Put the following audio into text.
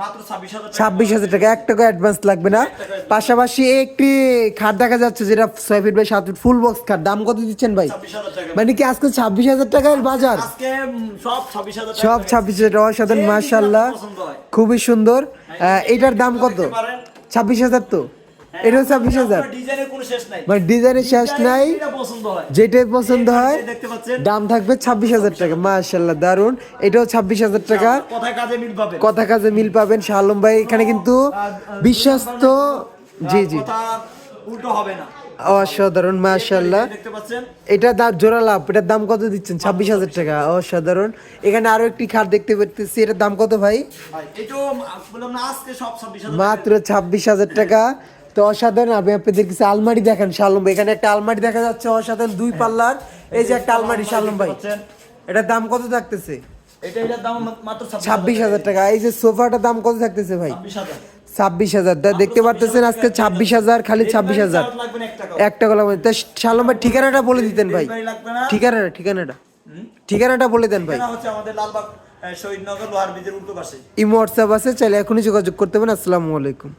মাত্র 26,000 টাকা, 1 টাকা অ্যাডভান্স লাগবে না। পাশাপাশি একটি খাট দেখা যাচ্ছে যেটা 6 feet by 7 feet full box খাট, দাম কত দিচ্ছেন ভাই? 26,000 টাকা। মানে কি আজকে 26,000 টাকার বাজার? আজকে সব 26,000 টাকা। সব 26,000 টাকা, অসাধারণ মাশাআল্লাহ, খুবই সুন্দর। এটার দাম কত? 26,000 তো, এটাও 26,000। ডিজাইনের কোনো শেষ নাই, মানে ডিজাইনের শেষ নাই, যেটা পছন্দ হয় যেটাই পছন্দ হয় দেখতে পাচ্ছেন, দাম থাকবে 26,000 টাকা। মাশাআল্লাহ দারুন, এটাও 26,000 টাকা। কথায় কাজে মিল পাবেন, কথা কাজে মিল পাবেন। শাহ আলম ভাই এখানে কিন্তু বিশ্বস্ত, জি জি, কথা উল্টো হবে না। অসাধারণ মাশাআল্লাহ। দেখতে পাচ্ছেন এটা দাম জোড়া লাভ, এটার দাম কত দিচ্ছেন? 26,000 টাকা, অসাধারণ। এখানে আরো একটি খাট দেখতে পাচ্ছি, এটার দাম কত ভাই? এটাও বললাম না আজকে সব 26,000 মাত্র 26,000 টাকা। তো অসাধারণ। আমি আপনাদের কিছু আলমারি দেখেন শাহ আলম ভাই, এখানে একটা আলমারি দেখা যাচ্ছে অসাধারণ, 2 পাল্লার। এই যে একটা আলমারি শাহ আলম ভাই, এটার দাম কত থাকতেছে? এটার দাম মাত্র 26,000 টাকা। এই যে সোফাটার দাম কত থাকতেছে ভাই? 26,000। 26,000। দেখতে পারতেছেন আজকে 26,000, খালি 26,000, 1 টাকা লাগবে। তা শাহ আলম ভাই ঠিকানাটা বলে দিতেন ভাই, ঠিকানাটা বলে দেন ভাই। এটা হচ্ছে আমাদের লালবাগ শহীদনগর লোহার ব্রিজের উল্টো পাশে। ইমো হোয়াটসঅ্যাপ আছে, চাইলে এখনই যোগাযোগ করতে পারেন। আসসালামু আলাইকুম।